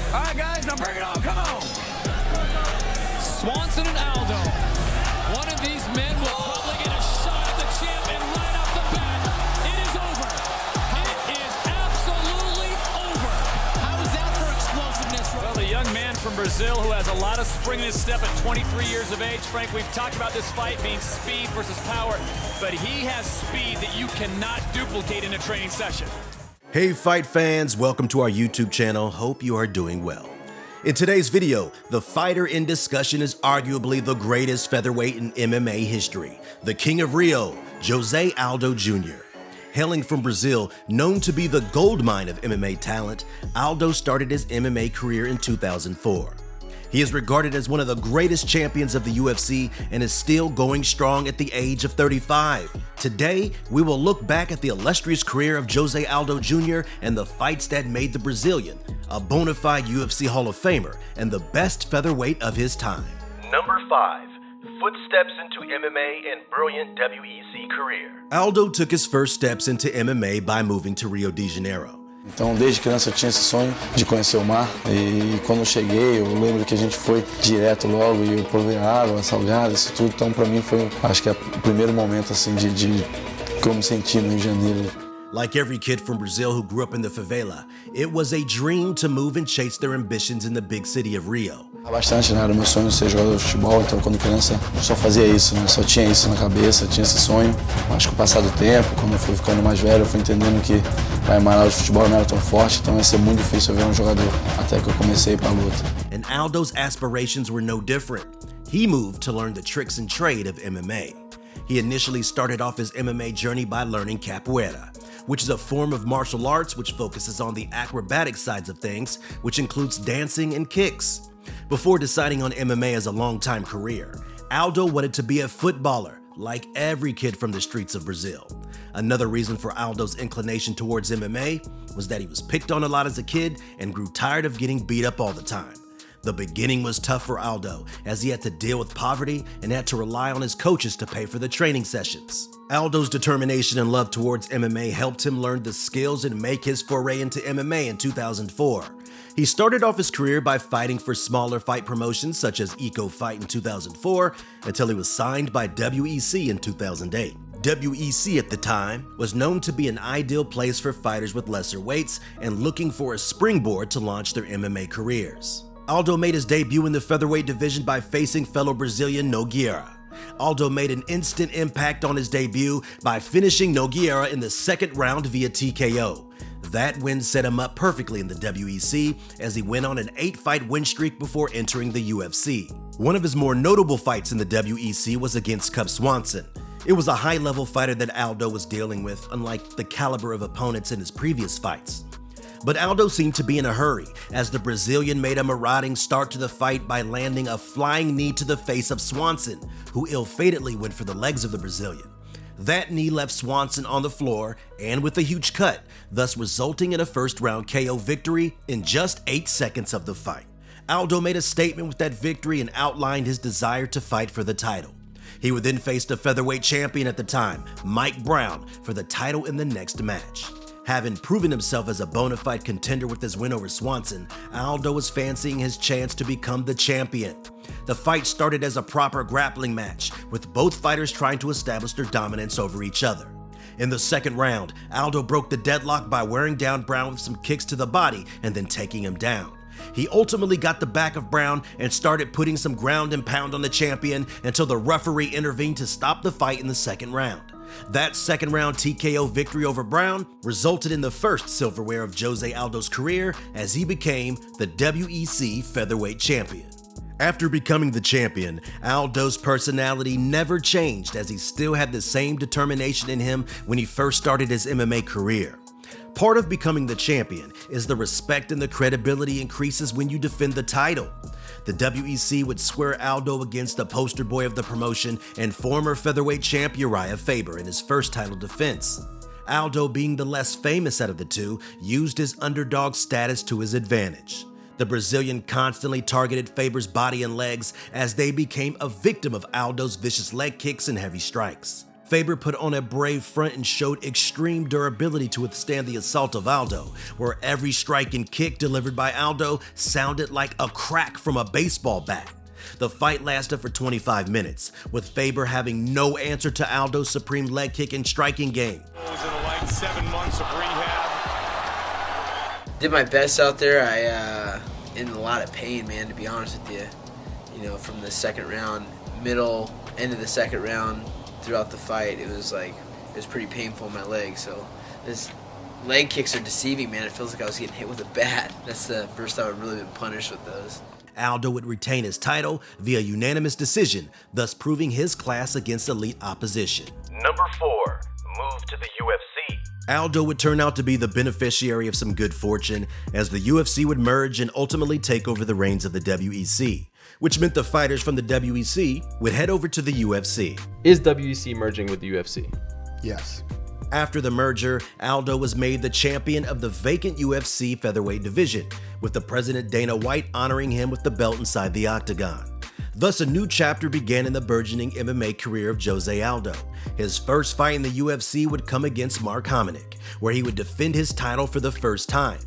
All right, guys, now bring it on. Come on. Swanson and Aldo. One of these men will probably get a shot at the champ, and right off the bat, it is over. It is absolutely over. How is that for explosiveness? Well, the young man from Brazil who has a lot of spring in his step at 23 years of age. Frank, we've talked about this fight being speed versus power, but he has speed that you cannot duplicate in a training session. Hey fight fans, welcome to our YouTube channel. Hope you are doing well. In today's video, the fighter in discussion is arguably the greatest featherweight in MMA history, the King of Rio, Jose Aldo Jr. Hailing from Brazil, known to be the gold mine of MMA talent, Aldo started his MMA career in 2004. He is regarded as one of the greatest champions of the UFC and is still going strong at the age of 35. Today, we will look back at the illustrious career of Jose Aldo Jr. and the fights that made the Brazilian a bona fide UFC Hall of Famer and the best featherweight of his time. Number 5. Footsteps into MMA and brilliant WEC career. Aldo took his first steps into MMA by moving to Rio de Janeiro. Então, desde criança eu tinha esse sonho de conhecer o mar e quando eu cheguei, eu lembro que a gente foi direto logo e eu provei a água, salgada, isso tudo. Então, para mim foi, acho que é o primeiro momento assim de que eu me senti no Rio de Janeiro. Like every kid from Brazil who grew up in the favela, it was a dream to move and chase their ambitions in the big city of Rio. Bastante, né? Era meu sonho ser jogador de futebol, então quando criança eu só fazia isso, né? Só tinha isso na cabeça, tinha esse sonho. Acho que com o passar do tempo, quando eu fui ficando mais velho, eu fui entendendo que a Manaus de futebol não era tão forte, então ia ser muito difícil eu ver um jogador, até que eu comecei a ir pra luta. And Aldo's aspirations were no different. He moved to learn the tricks and trade of MMA. He initially started off his MMA journey by learning capoeira, which is a form of martial arts which focuses on the acrobatic sides of things, which includes dancing and kicks. Before deciding on MMA as a long-time career, Aldo wanted to be a footballer, like every kid from the streets of Brazil. Another reason for Aldo's inclination towards MMA was that he was picked on a lot as a kid and grew tired of getting beat up all the time. The beginning was tough for Aldo, as he had to deal with poverty and had to rely on his coaches to pay for the training sessions. Aldo's determination and love towards MMA helped him learn the skills and make his foray into MMA in 2004. He started off his career by fighting for smaller fight promotions such as Eco Fight in 2004 until he was signed by WEC in 2008. WEC at the time was known to be an ideal place for fighters with lesser weights and looking for a springboard to launch their MMA careers. Aldo made his debut in the featherweight division by facing fellow Brazilian Nogueira. Aldo made an instant impact on his debut by finishing Nogueira in the second round via TKO. That win set him up perfectly in the WEC as he went on an 8-fight win streak before entering the UFC. One of his more notable fights in the WEC was against Cub Swanson. It was a high-level fighter that Aldo was dealing with, unlike the caliber of opponents in his previous fights. But Aldo seemed to be in a hurry, as the Brazilian made a marauding start to the fight by landing a flying knee to the face of Swanson, who ill-fatedly went for the legs of the Brazilian. That knee left Swanson on the floor and with a huge cut, thus resulting in a first-round KO victory in just 8 seconds of the fight. Aldo made a statement with that victory and outlined his desire to fight for the title. He would then face the featherweight champion at the time, Mike Brown, for the title in the next match. Having proven himself as a bona fide contender with his win over Swanson, Aldo was fancying his chance to become the champion. The fight started as a proper grappling match, with both fighters trying to establish their dominance over each other. In the second round, Aldo broke the deadlock by wearing down Brown with some kicks to the body and then taking him down. He ultimately got the back of Brown and started putting some ground and pound on the champion until the referee intervened to stop the fight in the second round. That second round TKO victory over Brown resulted in the first silverware of Jose Aldo's career as he became the WEC Featherweight Champion. After becoming the champion, Aldo's personality never changed as he still had the same determination in him when he first started his MMA career. Part of becoming the champion is the respect and the credibility increases when you defend the title. The WEC would square Aldo against the poster boy of the promotion and former featherweight champ Uriah Faber in his first title defense. Aldo, being the less famous out of the two, used his underdog status to his advantage. The Brazilian constantly targeted Faber's body and legs as they became a victim of Aldo's vicious leg kicks and heavy strikes. Faber put on a brave front and showed extreme durability to withstand the assault of Aldo, where every strike and kick delivered by Aldo sounded like a crack from a baseball bat. The fight lasted for 25 minutes, with Faber having no answer to Aldo's supreme leg kick and striking game. Like 7 months of rehab. Did my best out there. I in a lot of pain, man, to be honest with you. You know, from the second round, end of the second round, throughout the fight, it was pretty painful in my leg. So this leg kicks are deceiving, man. It feels like I was getting hit with a bat. That's the first time I've really been punished with those. Aldo would retain his title via unanimous decision, thus proving his class against elite opposition. Number 4, move to the UFC. Aldo would turn out to be the beneficiary of some good fortune, as the UFC would merge and ultimately take over the reins of the WEC, which meant the fighters from the WEC would head over to the UFC. Is WEC merging with the UFC? Yes. After the merger, Aldo was made the champion of the vacant UFC Featherweight division, with the president Dana White honoring him with the belt inside the octagon. Thus, a new chapter began in the burgeoning MMA career of Jose Aldo. His first fight in the UFC would come against Mark Hominick, where he would defend his title for the first time.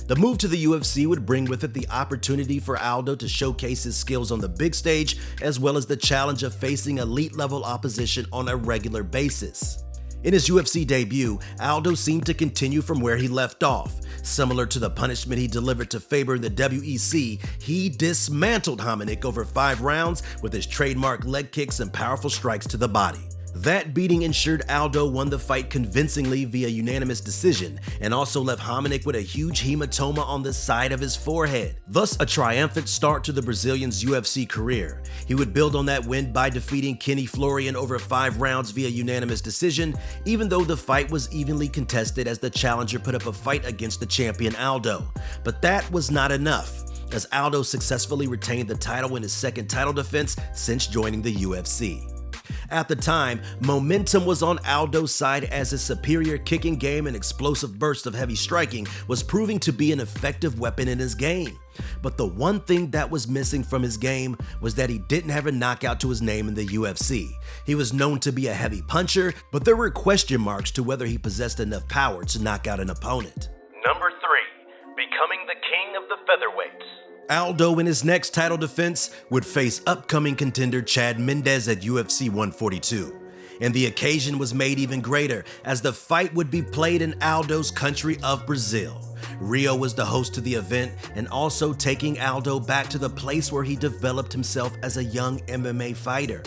The move to the UFC would bring with it the opportunity for Aldo to showcase his skills on the big stage, as well as the challenge of facing elite-level opposition on a regular basis. In his UFC debut, Aldo seemed to continue from where he left off. Similar to the punishment he delivered to Faber in the WEC, he dismantled Hominick over 5 rounds with his trademark leg kicks and powerful strikes to the body. That beating ensured Aldo won the fight convincingly via unanimous decision, and also left Hominick with a huge hematoma on the side of his forehead. Thus, a triumphant start to the Brazilian's UFC career. He would build on that win by defeating Kenny Florian over 5 rounds via unanimous decision, even though the fight was evenly contested as the challenger put up a fight against the champion Aldo. But that was not enough, as Aldo successfully retained the title in his second title defense since joining the UFC. At the time, momentum was on Aldo's side, as his superior kicking game and explosive burst of heavy striking was proving to be an effective weapon in his game. But the one thing that was missing from his game was that he didn't have a knockout to his name in the UFC. He was known to be a heavy puncher, but there were question marks to whether he possessed enough power to knock out an opponent. Number 3, becoming the king of the featherweights. Aldo, in his next title defense, would face upcoming contender Chad Mendes at UFC 142. And the occasion was made even greater, as the fight would be played in Aldo's country of Brazil. Rio was the host to the event, and also taking Aldo back to the place where he developed himself as a young MMA fighter.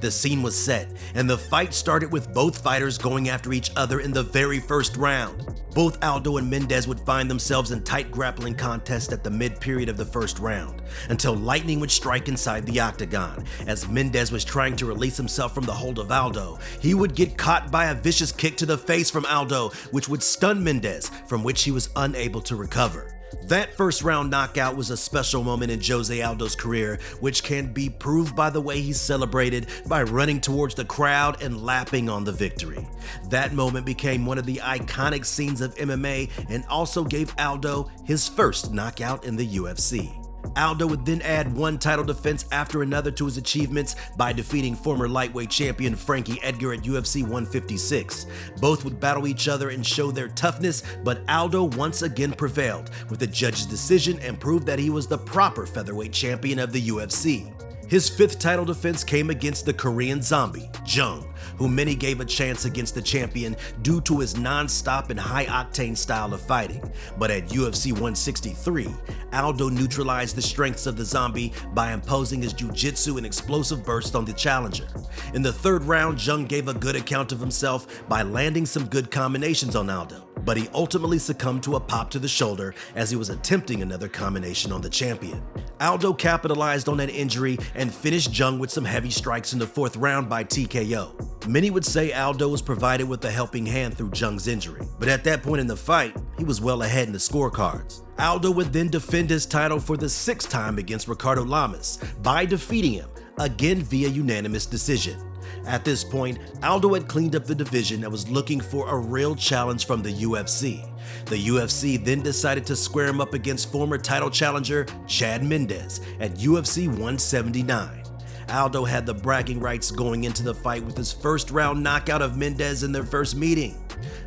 The scene was set, and the fight started with both fighters going after each other in the very first round. Both Aldo and Mendes would find themselves in tight grappling contests at the mid-period of the first round, until lightning would strike inside the octagon. As Mendes was trying to release himself from the hold of Aldo, he would get caught by a vicious kick to the face from Aldo, which would stun Mendes, from which he was unable to recover. That first round knockout was a special moment in Jose Aldo's career, which can be proved by the way he celebrated by running towards the crowd and lapping on the victory. That moment became one of the iconic scenes of MMA and also gave Aldo his first knockout in the UFC. Aldo would then add one title defense after another to his achievements by defeating former lightweight champion Frankie Edgar at UFC 156. Both would battle each other and show their toughness, but Aldo once again prevailed with the judge's decision and proved that he was the proper featherweight champion of the UFC. His fifth title defense came against the Korean Zombie, Jung, who many gave a chance against the champion due to his non-stop and high-octane style of fighting. But at UFC 163, Aldo neutralized the strengths of the Zombie by imposing his jiu-jitsu and explosive burst on the challenger. In the third round, Jung gave a good account of himself by landing some good combinations on Aldo, but he ultimately succumbed to a pop to the shoulder as he was attempting another combination on the champion. Aldo capitalized on that injury and finished Jung with some heavy strikes in the fourth round by TKO. Many would say Aldo was provided with a helping hand through Jung's injury, but at that point in the fight, he was well ahead in the scorecards. Aldo would then defend his title for the sixth time against Ricardo Lamas by defeating him, again via unanimous decision. At this point, Aldo had cleaned up the division and was looking for a real challenge from the UFC. The UFC then decided to square him up against former title challenger Chad Mendes at UFC 179. Aldo had the bragging rights going into the fight with his first round knockout of Mendes in their first meeting.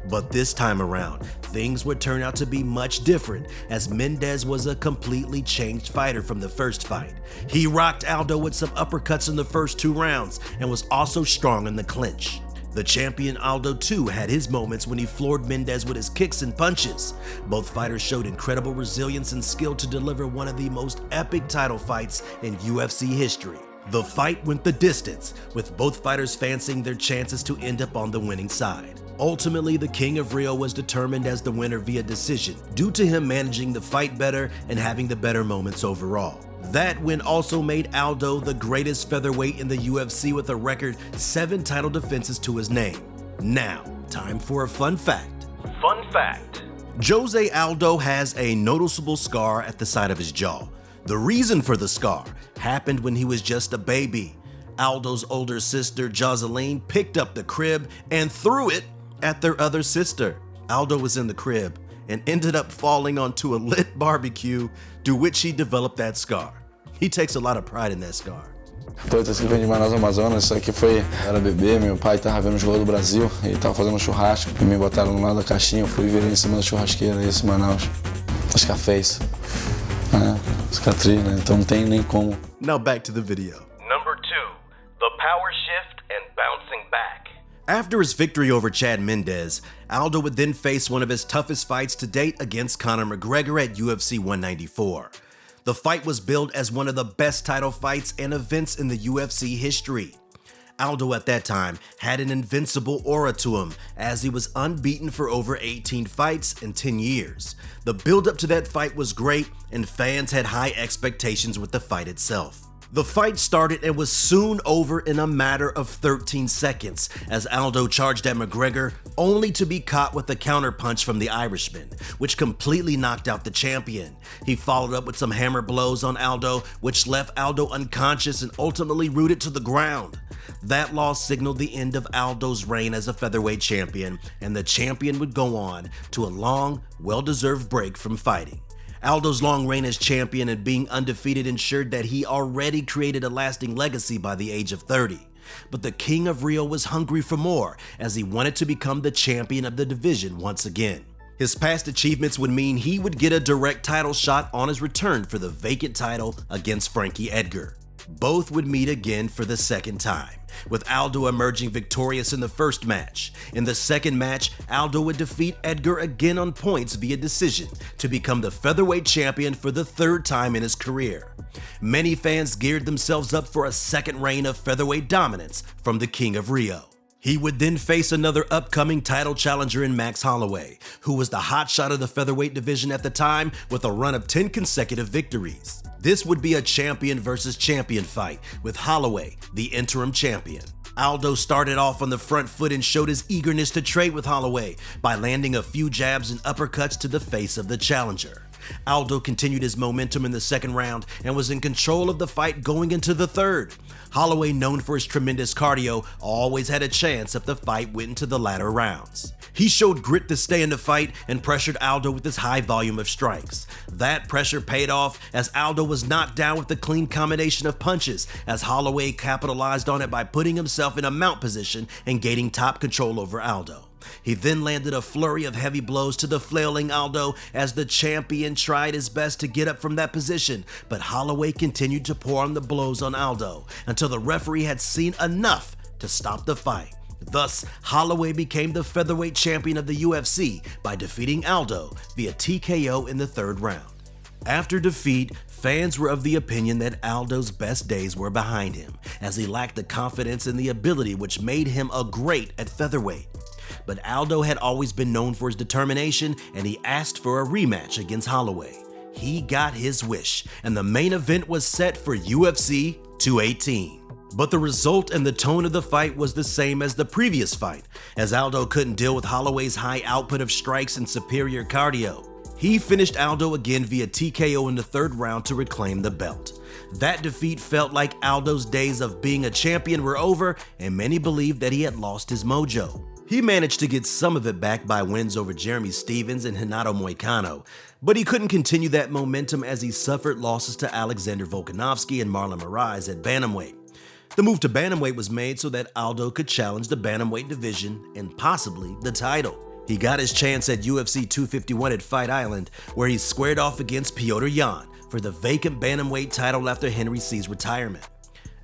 But this time around, things would turn out to be much different, as Mendes was a completely changed fighter from the first fight. He rocked Aldo with some uppercuts in the first 2 rounds and was also strong in the clinch. The champion Aldo too had his moments when he floored Mendes with his kicks and punches. Both fighters showed incredible resilience and skill to deliver one of the most epic title fights in UFC history. The fight went the distance, with both fighters fancying their chances to end up on the winning side. Ultimately, the King of Rio was determined as the winner via decision, due to him managing the fight better and having the better moments overall. That win also made Aldo the greatest featherweight in the UFC with a record 7 title defenses to his name. Now, time for a fun fact. Fun fact. Jose Aldo has a noticeable scar at the side of his jaw. The reason for the scar happened when he was just a baby. Aldo's older sister, Joseline, picked up the crib and threw it at their other sister. Aldo was in the crib and ended up falling onto a lit barbecue, to which he developed that scar. He takes a lot of pride in that scar. Então eu vim de Manaus, Amazonas. Isso aqui era bebê, meu pai tava vendo o jogo do Brasil, ele tava fazendo um churrasco, e me botaram no lado da caixinha, eu fui e virei em cima da churrasqueira, esse Manaus. Scarface. Cicatriz, né? Então não tem nem como. Now back to the video. Number 2, the power shift and bouncing back. After his victory over Chad Mendes, Aldo would then face one of his toughest fights to date against Conor McGregor at UFC 194. The fight was billed as one of the best title fights and events in the UFC history. Aldo at that time had an invincible aura to him, as he was unbeaten for over 18 fights in 10 years. The build-up to that fight was great, and fans had high expectations with the fight itself. The fight started and was soon over in a matter of 13 seconds, as Aldo charged at McGregor, only to be caught with a counterpunch from the Irishman, which completely knocked out the champion. He followed up with some hammer blows on Aldo, which left Aldo unconscious and ultimately rooted to the ground. That loss signaled the end of Aldo's reign as a featherweight champion, and the champion would go on to a long, well-deserved break from fighting. Aldo's long reign as champion and being undefeated ensured that he already created a lasting legacy by the age of 30. But the King of Rio was hungry for more, as he wanted to become the champion of the division once again. His past achievements would mean he would get a direct title shot on his return for the vacant title against Frankie Edgar. Both would meet again for the second time, with Aldo emerging victorious in the first match. In the second match, Aldo would defeat Edgar again on points via decision to become the featherweight champion for the 3rd time in his career. Many fans geared themselves up for a second reign of featherweight dominance from the King of Rio. He would then face another upcoming title challenger in Max Holloway, who was the hotshot of the featherweight division at the time with a run of 10 consecutive victories. This would be a champion versus champion fight, with Holloway the interim champion. Aldo started off on the front foot and showed his eagerness to trade with Holloway by landing a few jabs and uppercuts to the face of the challenger. Aldo continued his momentum in the second round and was in control of the fight going into the third. Holloway, known for his tremendous cardio, always had a chance if the fight went into the latter rounds. He showed grit to stay in the fight and pressured Aldo with his high volume of strikes. That pressure paid off as Aldo was knocked down with a clean combination of punches, as Holloway capitalized on it by putting himself in a mount position and gaining top control over Aldo. He then landed a flurry of heavy blows to the flailing Aldo as the champion tried his best to get up from that position, but Holloway continued to pour on the blows on Aldo until the referee had seen enough to stop the fight. Thus, Holloway became the featherweight champion of the UFC by defeating Aldo via TKO in the 3rd round. After defeat, fans were of the opinion that Aldo's best days were behind him, as he lacked the confidence and the ability which made him a great at featherweight. But Aldo had always been known for his determination, and he asked for a rematch against Holloway. He got his wish, and the main event was set for UFC 218. But the result and the tone of the fight was the same as the previous fight, as Aldo couldn't deal with Holloway's high output of strikes and superior cardio. He finished Aldo again via TKO in the 3rd round to reclaim the belt. That defeat felt like Aldo's days of being a champion were over, and many believed that he had lost his mojo. He managed to get some of it back by wins over Jeremy Stevens and Renato Moicano, but he couldn't continue that momentum as he suffered losses to Alexander Volkanovski and Marlon Moraes at Bantamweight. The move to Bantamweight was made so that Aldo could challenge the Bantamweight division and possibly the title. He got his chance at UFC 251 at Fight Island, where he squared off against Petr Yan for the vacant Bantamweight title after Henry C's retirement.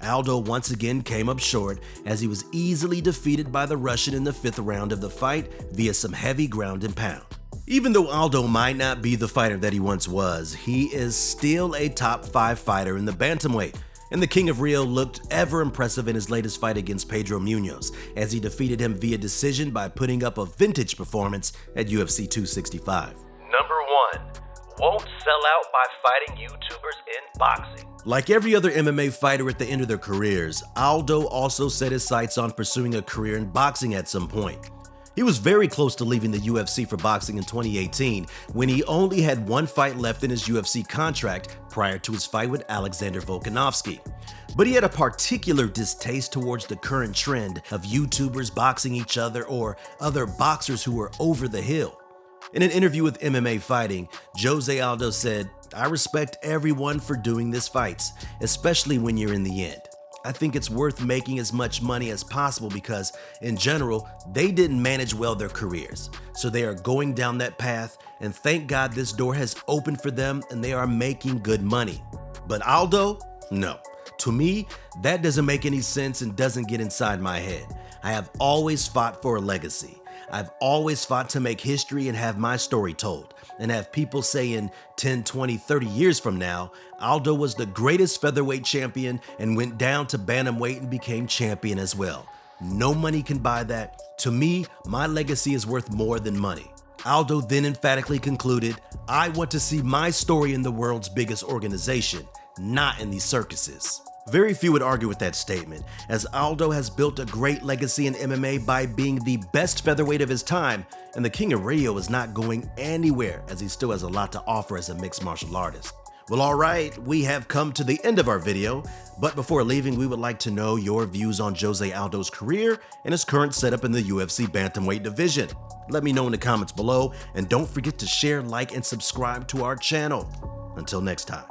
Aldo once again came up short as he was easily defeated by the Russian in the 5th round of the fight via some heavy ground and pound. Even though Aldo might not be the fighter that he once was, he is still a top 5 fighter in the Bantamweight, and the King of Rio looked ever impressive in his latest fight against Pedro Munoz as he defeated him via decision by putting up a vintage performance at UFC 265. Number 1. Won't sell out by fighting YouTubers in boxing. Like every other MMA fighter at the end of their careers, Aldo also set his sights on pursuing a career in boxing at some point. He was very close to leaving the UFC for boxing in 2018 when he only had one fight left in his UFC contract prior to his fight with Alexander Volkanovski. But he had a particular distaste towards the current trend of YouTubers boxing each other or other boxers who were over the hill. In an interview with MMA Fighting, Jose Aldo said, "I respect everyone for doing this fights, especially when you're in the end. I think it's worth making as much money as possible because, in general, they didn't manage well their careers. So they are going down that path, and thank God this door has opened for them and they are making good money." But Aldo? No. To me, that doesn't make any sense and doesn't get inside my head. I have always fought for a legacy. I've always fought to make history and have my story told, and have people say in 10, 20, 30 years from now, Aldo was the greatest featherweight champion and went down to bantamweight and became champion as well. No money can buy that. To me, my legacy is worth more than money. Aldo then emphatically concluded, "I want to see my story in the world's biggest organization, not in these circuses." Very few would argue with that statement, as Aldo has built a great legacy in MMA by being the best featherweight of his time, and the King of Rio is not going anywhere as he still has a lot to offer as a mixed martial artist. Well, alright, we have come to the end of our video, but before leaving, we would like to know your views on Jose Aldo's career and his current setup in the UFC Bantamweight division. Let me know in the comments below, and don't forget to share, like, and subscribe to our channel. Until next time.